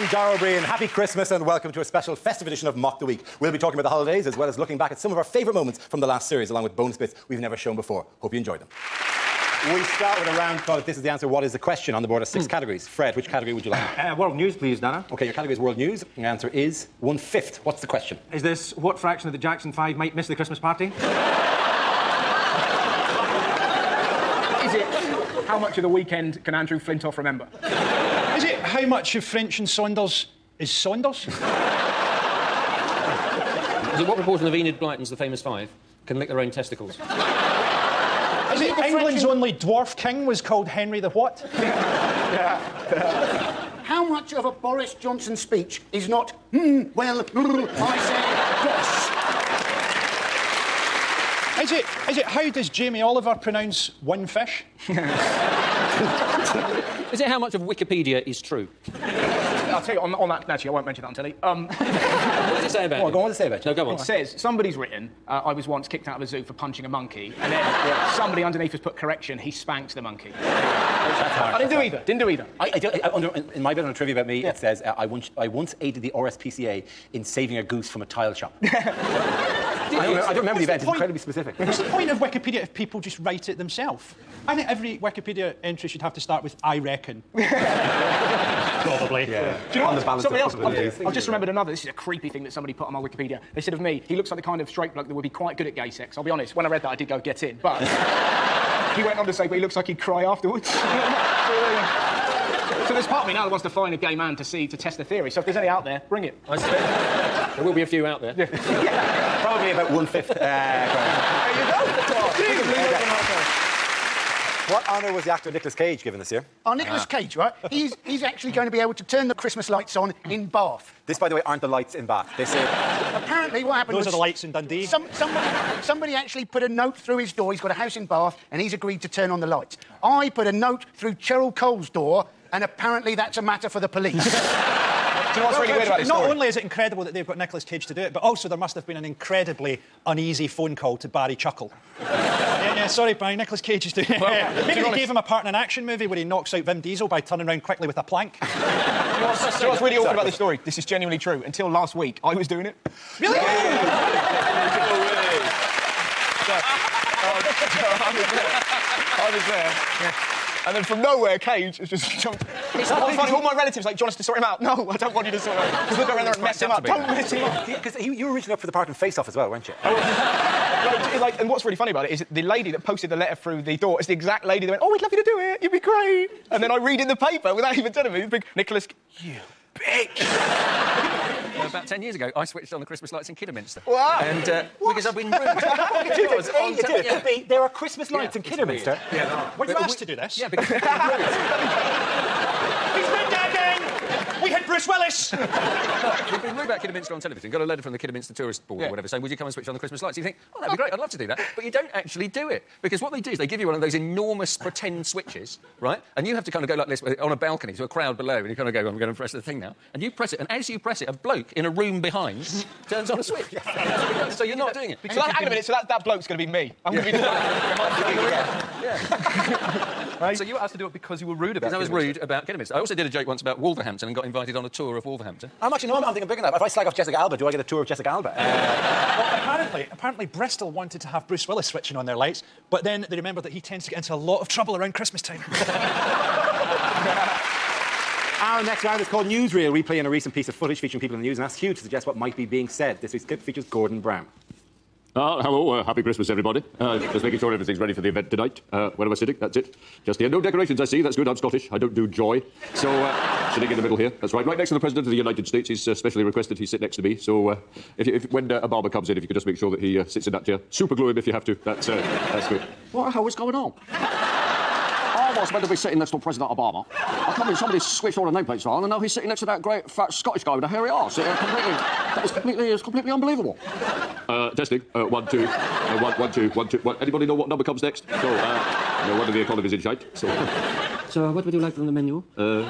I'm Darragh O'Brien. Happy Christmas and welcome to a special festive edition of Mock the Week. We'll be talking about the holidays as well as looking back at some of our favourite moments from the last series, along with bonus bits we've never shown before. Hope you enjoyed them. We start with a round called This Is the Answer, What is the Question? On the board of 6 categories. Fred, which category would you like? World News, please, Dana. OK, your category is World News. The answer is 1/5. What's the question? Is this what fraction of the Jackson 5 might miss the Christmas party? Is it how much of the weekend can Andrew Flintoff remember? Is it how much of French and Saunders is Saunders? Is it what proportion of Enid Blyton's The Famous Five can lick their own testicles? Is it England's only dwarf king was called Henry the what? How much of a Boris Johnson speech is not, well, I said, gosh? Is it how does Jamie Oliver pronounce one fish? Is it how much of Wikipedia is true? I'll tell you, on that, actually, I won't mention that on telly. What does it say about you? Go on, what does it say about you? No, go on. It says, somebody's written, I was once kicked out of a zoo for punching a monkey, and then somebody underneath has put correction, he spanked the monkey. I didn't do either. In my bit on trivia about me, it says, I once aided the RSPCA in saving a goose from a tile shop. I don't remember the event. It's incredibly specific. What's the point of Wikipedia if people just write it themselves? I think every Wikipedia entry should have to start with I reckon. Probably. Yeah. Do you know what? Somebody else. I've just remembered another. This is a creepy thing that somebody put on my Wikipedia. They said of me, he looks like the kind of straight bloke that would be quite good at gay sex. I'll be honest, when I read that, I did go get in. But he went on to say, but he looks like he'd cry afterwards. So there's part of me now that wants to find a gay man to test the theory. So if there's any out there, bring it. I suspect there will be a few out there. Yeah. Probably about 1/5. There you go. What honour was the actor Nicolas Cage given this year? Oh, Nicolas Cage, right? He's actually going to be able to turn the Christmas lights on in Bath. This, by the way, aren't the lights in Bath. This is... Apparently, what happened Those was... are the lights in Dundee. Somebody actually put a note through his door. He's got a house in Bath, and he's agreed to turn on the lights. I put a note through Cheryl Cole's door, and apparently that's a matter for the police. Do you know what's really weird about this Not story? only is it incredible that they've got Nicolas Cage to do it, but also there must have been an incredibly uneasy phone call to Barry Chuckle. Sorry, Barry, Nicolas Cage is doing it. Maybe they gave him a part in an action movie where he knocks out Vin Diesel by turning around quickly with a plank. Do you know what's really awkward about this story? This is genuinely true. Until last week, I was doing it. Really? I was there. Yeah. And then from nowhere, Cage has just jumped. It's funny, all my relatives like, do you want us to sort him out? No, I don't want you to sort him out. Because we'll go around there and mess him up. Don't mess him up. Because you were originally up for the part in Face Off as well, weren't you? And what's really funny about it is the lady that posted the letter through the door is the exact lady that went, oh, we'd love you to do it, you'd be great. And then I read in the paper without even telling me, big Nicholas, you bitch. About 10 years ago, I switched on the Christmas lights in Kidderminster. Wow. And because I've been rude. There are Christmas lights in Kidderminster. Yeah. Were you asked to do this? Yeah, because... He's been gagging! We hit Bruce Willis! We've been rude about Kidderminster on television. Got a letter from the Kidderminster Tourist Board or whatever saying, would you come and switch on the Christmas lights? You think, oh, that'd be great, I'd love to do that. But you don't actually do it. Because what they do is they give you one of those enormous pretend switches, right? And you have to kind of go like this on a balcony to a crowd below, and you kind of go, I'm going to press the thing now. And you press it, and as you press it, a bloke in a room behind turns on a switch. So you're not doing it. So hang on a minute, so that bloke's going to be me. I'm going to be the Right. So you were asked to do it because you were rude about it. I was rude about Kidderminster. I also did a joke once about Wolverhampton and got invited on a tour of Wolverhampton. I'm thinking big enough. If I slag off Jessica Alba, do I get a tour of Jessica Alba? Well, apparently Bristol wanted to have Bruce Willis switching on their lights, but then they remembered that he tends to get into a lot of trouble around Christmas time. Our next round is called Newsreel, replaying a recent piece of footage featuring people in the news and ask Hugh to suggest what might be being said. This week's clip features Gordon Brown. Hello, happy Christmas, everybody. Just making sure everything's ready for the event tonight. Where am I sitting? That's it. Just here. No decorations, I see. That's good. I'm Scottish. I don't do joy. So, sitting in the middle here. That's right. Right next to the President of the United States. He's specially requested he sit next to me. So, when Obama comes in, if you could just make sure that he sits in that chair. Super glue him if you have to. That's good. What the hell is going on? I was meant to be sitting next to President Obama. I come in, somebody switched all the nameplates on, and now he's sitting next to that great, fat Scottish guy with a hairy arse. It's completely unbelievable. Testing. 1, 2. 1, 2, 1, 2. Anybody know what number comes next? So, one of the economies in shite. So, what would you like from the menu? I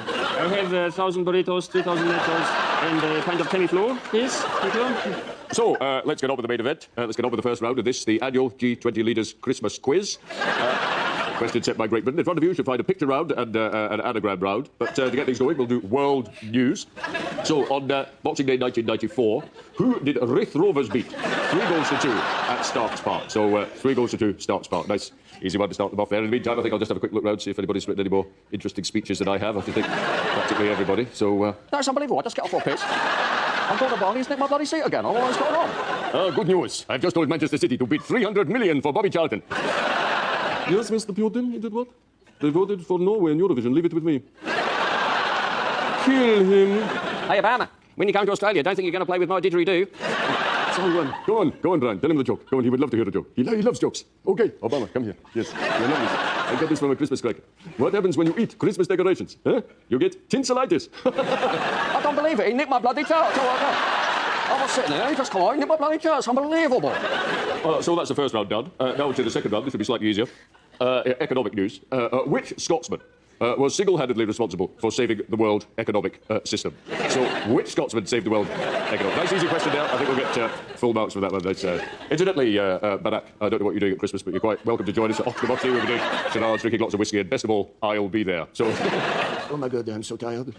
have 1,000 burritos, 2,000 nachos, and a pint of Tamiflu, please. Thank you. So, let's get on with the main event. Let's get on with the first round of this, the annual G20 Leaders Christmas Quiz. Question set by Great Britain. In front of you, you should find a picture round and an anagram round. But to get things going, we'll do world news. So, on Boxing Day 1994, who did Rith Rovers beat? 3-2 at Starks Park. So, 3-2, Starks Park. Nice, easy one to start them off there. In the meantime, I think I'll just have a quick look round, see if anybody's written any more interesting speeches than I have. I think practically everybody. So, That's unbelievable. I just get off our piss. I'm going to Barney's nick my bloody seat again. I don't know what's going on. good news. I've just told Manchester City to bid 300 million for Bobby Charlton. Yes, Mr. Putin, he did what? They voted for Norway in Eurovision. Leave it with me. Kill him. Hey, Obama, when you come to Australia, don't think you're going to play with my didgeridoo. So, go on, Brian. Tell him the joke. Go on, he would love to hear a joke. He loves jokes. OK, Obama, come here. Yes, you're lovely. I got this from a Christmas cracker. What happens when you eat Christmas decorations? Huh? You get tinselitis. I don't believe it. He nicked my bloody church. I was sitting there, he just come on, he nicked my bloody church. Unbelievable. So that's the first round done. Now to the second round. This will be slightly easier. Economic news. Which Scotsman was single-handedly responsible for saving the world economic system? So, which Scotsman saved the world economic? Nice, easy question there. I think we'll get full marks for that one. Incidentally, Barack, I don't know what you're doing at Christmas, but you're quite welcome to join us at Off the Boxy. We'll be doing cigars, drinking lots of whiskey, and best of all, I'll be there. So, oh my God, I'm so tired.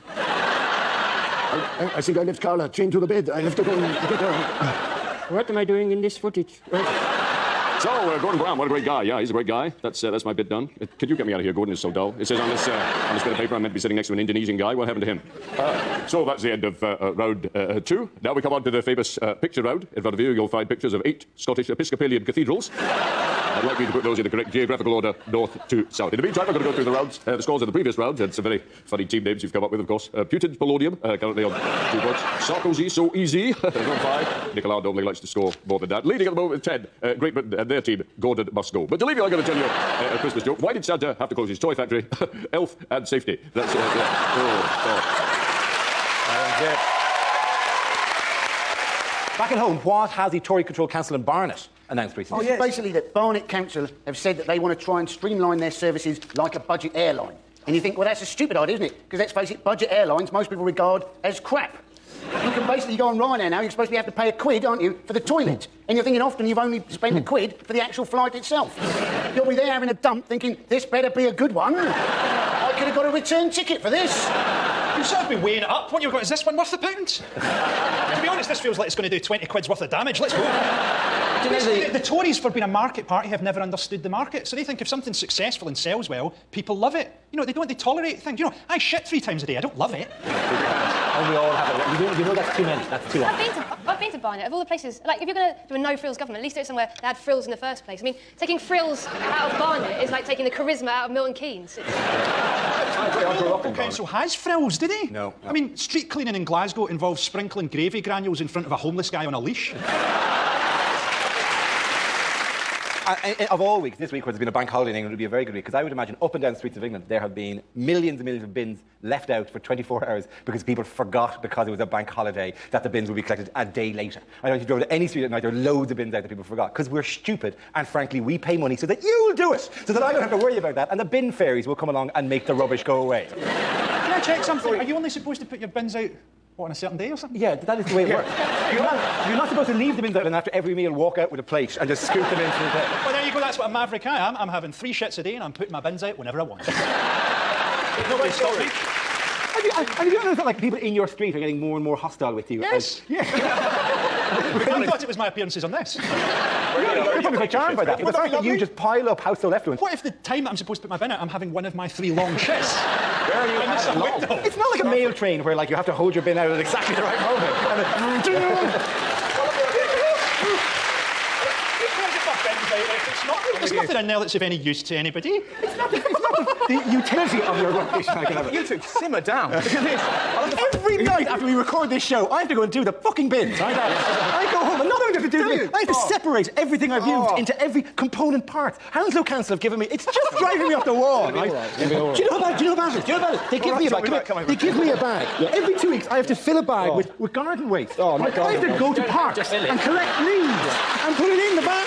I think I left Carla chained to the bed. I have to go and get her. What am I doing in this footage? So, Gordon Brown, what a great guy. Yeah, he's a great guy. That's my bit done. Could you get me out of here? Gordon is so dull. It says on this bit of paper I'm meant to be sitting next to an Indonesian guy. What happened to him? So that's the end of round 2. Now we come on to the famous picture round. In front of you, you'll find pictures of 8 Scottish Episcopalian cathedrals. I'd like you to put those in the correct geographical order, north to south. In the meantime, I'm going to go through the rounds, the scores of the previous rounds, and some very funny team names you've come up with, of course. Putin's Polonium, currently on 2 points. Sarkozy, so easy, on 5. Nicolau normally likes to score more than that. Leading at the moment with 10, Great Britain and their team, Gordon must go. But to leave you, I'm going to tell you a Christmas joke. Why did Santa have to close his toy factory? Elf and safety. That's Back at home, what has the Tory-controlled council in Barnet announced recently? Oh, yes. Basically, that Barnet Council have said that they want to try and streamline their services like a budget airline. And you think, well, that's a stupid idea, isn't it? Because let's face it, budget airlines most people regard as crap. You can basically go on Ryanair now, you're supposed to have to pay £1, aren't you, for the toilet? And you're thinking often you've only spent £1 for the actual flight itself. You'll be there having a dump thinking, this better be a good one. I could have got a return ticket for this. You've sort of been weighing it up. What you've got, is this one worth £1? To be honest, this feels like it's going to do 20 quid's worth of damage. Let's go. The Tories, for being a market party, have never understood the market. So they think if something's successful and sells well, people love it. You know, they tolerate things. You know, I shit 3 times a day. I don't love it. And we all have it. You know that's too many. That's too many. I've been to Barnet. Of all the places, like, if you're going to do a no-frills government, at least do it somewhere that had frills in the first place. I mean, taking frills out of Barnet is like taking the charisma out of Milton Keynes. The local council has frills, did he? No. I mean, street cleaning in Glasgow involves sprinkling gravy granules in front of a homeless guy on a leash. Of all weeks, this week where there's been a bank holiday in England, it would be a very good week, because I would imagine up and down the streets of England there have been millions and millions of bins left out for 24 hours because people forgot, because it was a bank holiday, that the bins would be collected a day later. I know if you drove to any street at night, there are loads of bins out that people forgot, because we're stupid, and frankly, we pay money so that you'll do it, so that I don't have to worry about that, and the bin fairies will come along and make the rubbish go away. Can I check something? Are you only supposed to put your bins out, what, on a certain day or something? Yeah, that is the way it works. You're not supposed to leave the bins out and after every meal walk out with a plate and just scoop them into the bin. Well, there you go, that's what a maverick I am. I'm having 3 shits a day and I'm putting my bins out whenever I want. Nobody stop me. And you notice that, like, people in your street are getting more and more hostile with you? Yes. I thought it was my appearances on this. You're probably quite charmed by that. But the fact that you just pile up household effluent. What if the time that I'm supposed to put my bin out, I'm having one of my 3 long shits? Where are you? It's not like a mail train where, like, you have to hold your bin out at exactly the right moment. There's nothing in there that's of any use to anybody. It's not the utility of your rubbish. You two simmer down. Every night after we record this show, I have to go and do the fucking bins. I go home, another one to do the bins. I have to separate everything I've used into every component part. Hounslow Council have given me, it's just driving me off the wall. Right? Do you know about it? They give me a bag. They give me a bag. Every 2 weeks, I have to fill a bag with garden waste. I have to go to parks and collect leaves and put it in the bag.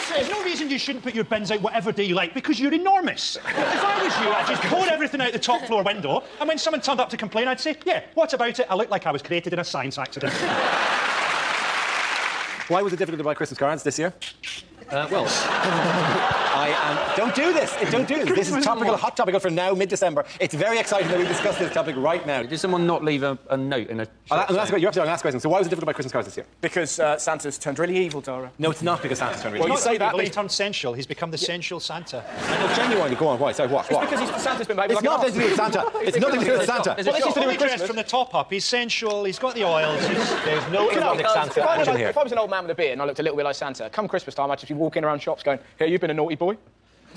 There's no reason you shouldn't put your bins out whatever day you like, because you're enormous. If I was you, I'd just pour everything out the top floor window, and when someone turned up to complain, I'd say, yeah, what about it? I look like I was created in a science accident. Why was it difficult to buy Christmas cards this year? Well, Don't do this. Don't do this. This is topical, hot topical for now, mid-December. It's very exciting that we discuss this topic right now. did someone not leave a note in a... That's great. You're absolutely on last question. So why was it difficult to buy Christmas cards this year? Because Santa's turned really evil, Dara. No, it's not because Santa's turned really Well, evil. you say that, Well, but he's turned sensual. He's become the sensual Santa. No, genuinely, go on. Why? Sorry, what? Because Santa's been behaving It's like nothing to do with Santa. It's nothing to do with Santa. Well, this is to do with Christmas. From the top up. He's sensual. He's got the oils. There's no erotic Santa action here. If I was an old man with a beard and I looked a little bit like Santa, come Christmas time, I'd just be walking around shops going, "Here, you've been a naughty boy."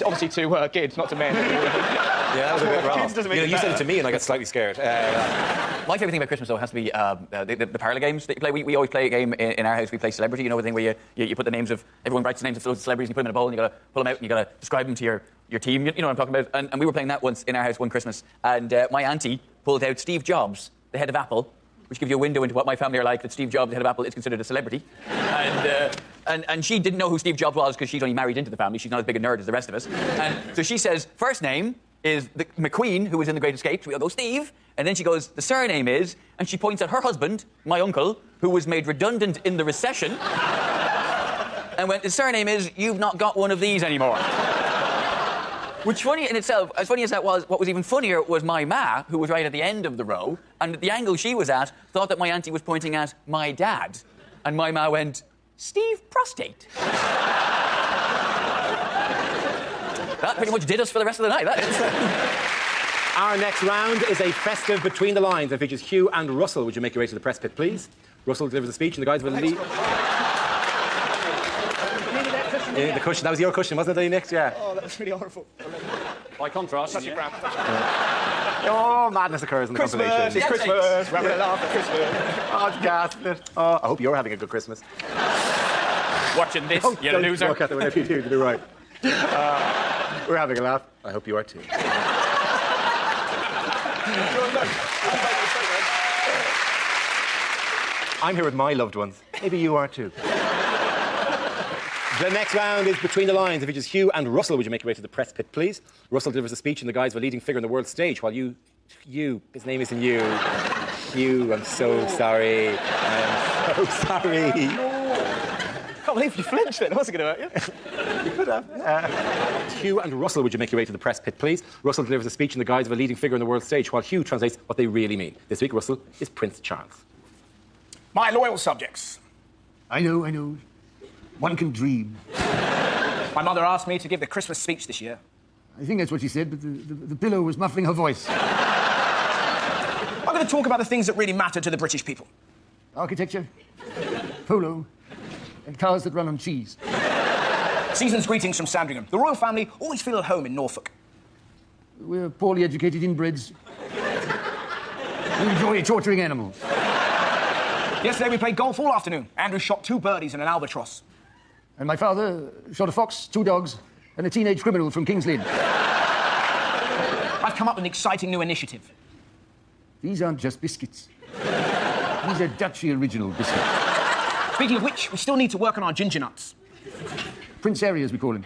Obviously to kids, not to men. Yeah, that was a bit wrong. Kids doesn't make it You said better. it to me and I got slightly scared. My favourite thing about Christmas, though, has to be the parlour games that you play. We always play a game in our house. We play Celebrity, you know, the thing where you put the names of... Everyone writes the names of loads of celebrities and you put them in a bowl and you got to pull them out and you got to describe them to your team. You know what I'm talking about? And we were playing that once in our house one Christmas. And my auntie pulled out Steve Jobs, the head of Apple, which gives you a window into what my family are like, that Steve Jobs, the head of Apple, is considered a celebrity. And she didn't know who Steve Jobs was because she's only married into the family. She's not as big a nerd as the rest of us. And so she says, first name is the McQueen, who was in The Great Escape. So we all go, Steve. And then she goes, the surname is... And she points at her husband, my uncle, who was made redundant in the recession. And went, the surname is, you've not got one of these anymore. Which, funny in itself, as funny as that was, what was even funnier was my ma, who was right at the end of the row, and at the angle she was at, thought that my auntie was pointing at my dad. And my ma went, Steve Prostate. That pretty much did us for the rest of the night, that is. Our next round is a festive Between the Lines that features Hugh and Russell. Would you make your way to the press pit, please? Russell delivers a speech and the guys will lead... The cushion. That was your cushion, wasn't it, Nick? Yeah. Oh, that was really horrible. By contrast... Touch your ground. Oh, madness occurs in the Christmas, compilation. it's Christmas. We're having a laugh at Christmas. Oh, it's gas, isn't it? Oh, I hope you're having a good Christmas. Watching this, you Don't loser. look at the way if you do, you're right. We're having a laugh. I hope you are too. I'm here with my loved ones. Maybe you are too. The next round is Between the Lines. It features Hugh and Russell. Would you make your way to the press pit, please? Russell delivers a speech in the guise of a leading figure in the world stage, while his name isn't you. Hugh, I'm so sorry. I'm so sorry. I can't believe you flinched then. I wasn't going to hurt you. You could have. Hugh and Russell, would you make your way to the press pit, please? Russell delivers a speech in the guise of a leading figure in the world stage, while Hugh translates what they really mean. This week, Russell is Prince Charles. My loyal subjects. I know. One can dream. My mother asked me to give the Christmas speech this year. I think that's what she said, but the pillow was muffling her voice. I'm going to talk about the things that really matter to the British people. Architecture, polo, and cars that run on cheese. Season's greetings from Sandringham. The royal family always feel at home in Norfolk. We're poorly educated inbreds. We enjoy torturing animals. Yesterday we played golf all afternoon. Andrew shot 2 birdies and an albatross. And my father shot a fox, 2 dogs, and a teenage criminal from King's Lynn. I've come up with an exciting new initiative. These aren't just biscuits. These are Dutchy original biscuits. Speaking of which, we still need to work on our ginger nuts. Prince Harry, as we call him.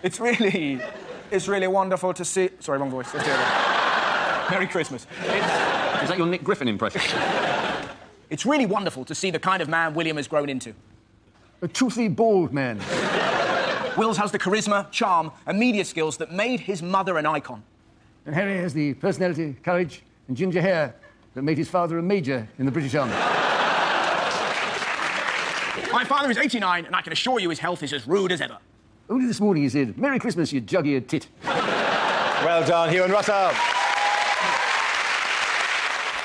It's really wonderful to see... Sorry, wrong voice. Let's do it again. Merry Christmas. Is that your Nick Griffin impression? It's really wonderful to see the kind of man William has grown into. A toothy, bald man. Wills has the charisma, charm, and media skills that made his mother an icon. And Harry has the personality, courage, and ginger hair that made his father a major in the British Army. My father is 89, and I can assure you his health is as rude as ever. Only this morning he said, Merry Christmas, you jug-eared tit. Well done, Hugh and Russell.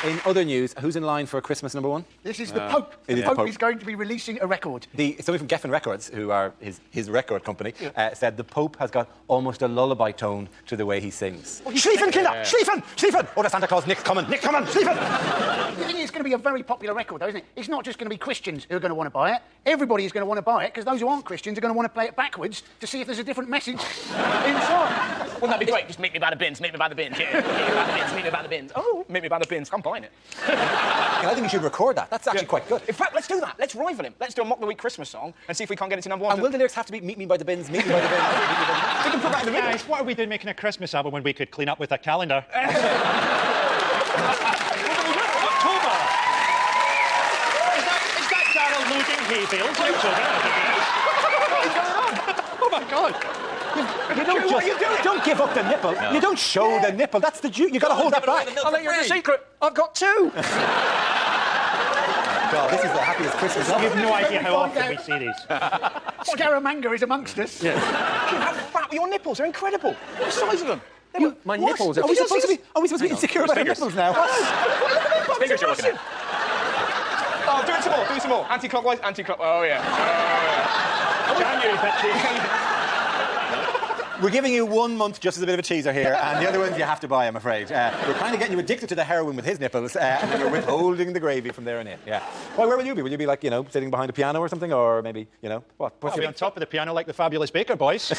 In other news, who's in line for Christmas number 1? This is the Pope. It The is the Pope Pope. is going to be releasing a record. Somebody from Geffen Records, who are his record company, said the Pope has got almost a lullaby tone to the way he sings. Schlieffen, Kinder! Schlieffen! Schlieffen! Oh, the Santa Claus, Nick's coming! Nick's coming! Schlieffen! The thing is, it's going to be a very popular record, though, isn't it? It's not just going to be Christians who are going to want to buy it. Everybody is going to want to buy it, because those who aren't Christians are going to want to play it backwards to see if there's a different message inside. Wouldn't that be great? Just meet me by the bins, meet me by the bins. Yeah, meet me by the bins, meet me by the bins. Oh, meet me by the bins. I'm buying it. I think we should record that. That's actually quite good. In fact, let's do that. Let's rival him. Let's do a Mock the Week Christmas song and see if we can't get it to number 1. And will the lyrics have to be meet me by the bins, meet me by the bins, meet me by the bins? We can put that in the middle. Guys, what are we doing making a Christmas album when we could clean up with a calendar? October! Is that Darryl Fields. What is going on? Oh, my God. Don't give up the nipple. No. You don't show the nipple. That's the juice. You've got to hold that back. I'll let you in a secret. I've got 2. God, this is the happiest Christmas ever. You have no idea how often we see these. Scaramanga is amongst us. Yeah. How fat were your nipples? They're incredible. What size of them? My nipples are... Are we supposed to be insecure about our nipples now? Fingers you're looking at. Oh, do it some more. Anti-clockwise, anti-clockwise. Oh, yeah. January pictures. We're giving you 1 month just as a bit of a teaser here, and the other ones you have to buy, I'm afraid. We're kind of getting you addicted to the heroin with his nipples, and then we're withholding the gravy from there on in. Yeah. Well, where will you be? Will you be, like, sitting behind a piano or something? Or maybe, what? I'll be on top of the piano like the Fabulous Baker Boys.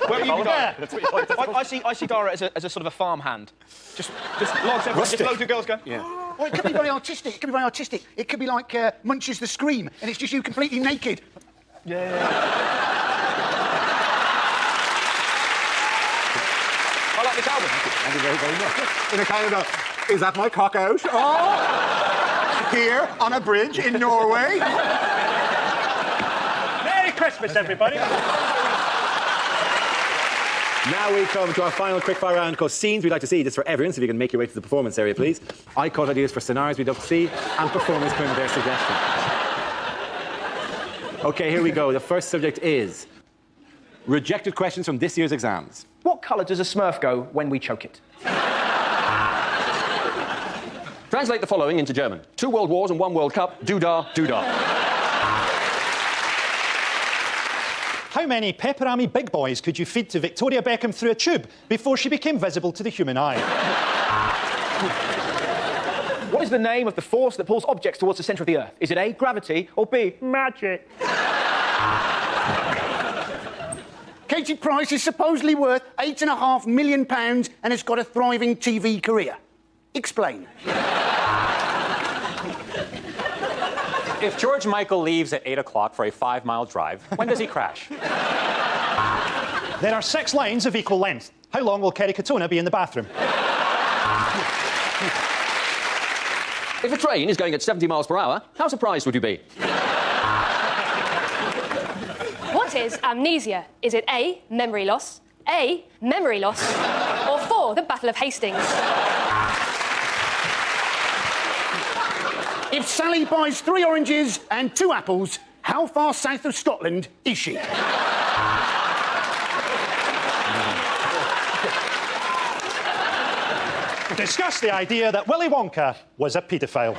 Where will you be, Dara? I see Dara as a sort of a farm hand. Just logs everything, just loads of girls going... Yeah. Well, it could be very artistic. It could be like Munch's The Scream, and it's just you completely naked. Yeah. I like this album. Thank you very, very much. In a kind of is that my cock out? Oh! Here, on a bridge in Norway. Merry Christmas, everybody. Now we come to our final quickfire round called Scenes We'd Like to See. This is for everyone, so if you can make your way to the performance area, please. I caught ideas for scenarios we'd love to see, and performers come with their suggestions. OK, here we go. The first subject is rejected questions from this year's exams. What colour does a Smurf go when we choke it? Translate the following into German. 2 World Wars and 1 World Cup. Doodah, doodah. How many pepperami big boys could you feed to Victoria Beckham through a tube before she became visible to the human eye? What is the name of the force that pulls objects towards the centre of the Earth? Is it A, gravity, or B, magic? Katie Price is supposedly worth £8.5 million and has got a thriving TV career. Explain. If George Michael leaves at 8 o'clock for a 5-mile drive, when does he crash? There are 6 lines of equal length. How long will Kerry Katona be in the bathroom? If a train is going at 70 miles per hour, how surprised would you be? What is amnesia? Is it A, memory loss, A, memory loss, or 4, the Battle of Hastings? If Sally buys 3 oranges and 2 apples, how far south of Scotland is she? Discuss the idea that Willy Wonka was a paedophile.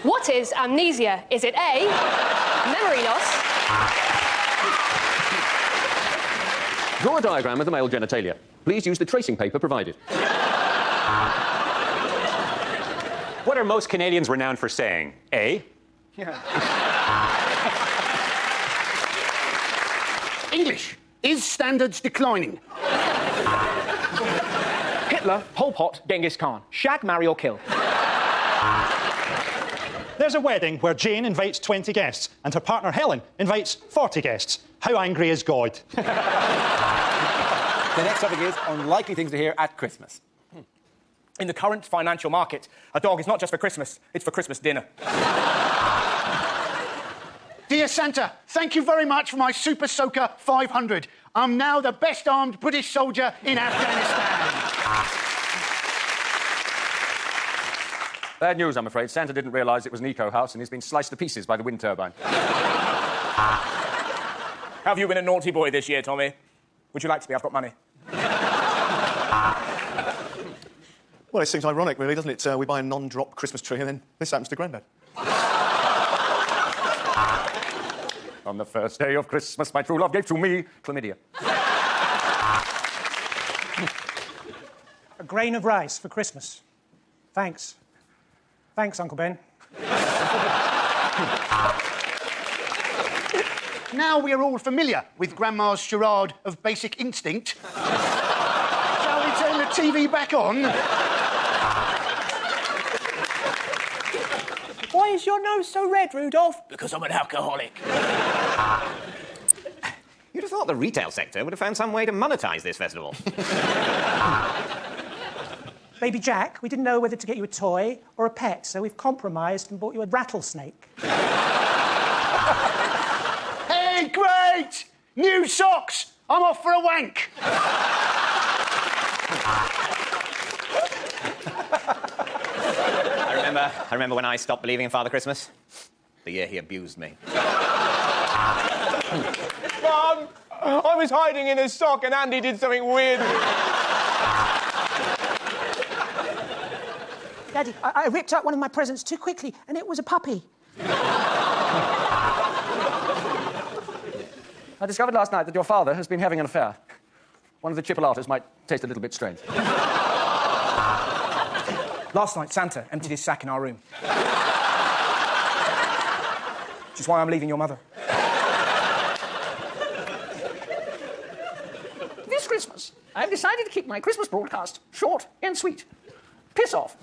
What is amnesia? Is it A, memory loss? Draw a diagram of the male genitalia. Please use the tracing paper provided. What are most Canadians renowned for saying? A. English. Is standards declining? Hitler, Pol Pot, Genghis Khan. Shag, marry, or kill? There's a wedding where Jane invites 20 guests and her partner Helen invites 40 guests. How angry is God? The next topic is unlikely things to hear at Christmas. In the current financial market, a dog is not just for Christmas, it's for Christmas dinner. Dear Santa, thank you very much for my Super Soaker 500. I'm now the best armed British soldier in Afghanistan. Bad news, I'm afraid. Santa didn't realise it was an eco-house and he's been sliced to pieces by the wind turbine. Have you been a naughty boy this year, Tommy? Would you like to be? I've got money. Well, it seems ironic, really, doesn't it? We buy a non-drop Christmas tree and then this happens to Grandad. On the first day of Christmas, my true love gave to me chlamydia. A grain of rice for Christmas. Thanks. Thanks, Uncle Ben. Now we are all familiar with Grandma's charade of Basic Instinct. Shall we turn the TV back on? Why is your nose so red, Rudolph? Because I'm an alcoholic. You'd have thought the retail sector would have found some way to monetise this festival. Baby Jack, we didn't know whether to get you a toy or a pet, so we've compromised and bought you a rattlesnake. Hey, great! New socks! I'm off for a wank. I remember when I stopped believing in Father Christmas. The year he abused me. Mum, I was hiding in a sock and Andy did something weird. Daddy, I ripped out one of my presents too quickly, and it was a puppy. I discovered last night that your father has been having an affair. One of the chipolatas might taste a little bit strange. Last night, Santa emptied his sack in our room. Which is why I'm leaving your mother. This Christmas, I've decided to keep my Christmas broadcast short and sweet. Piss off.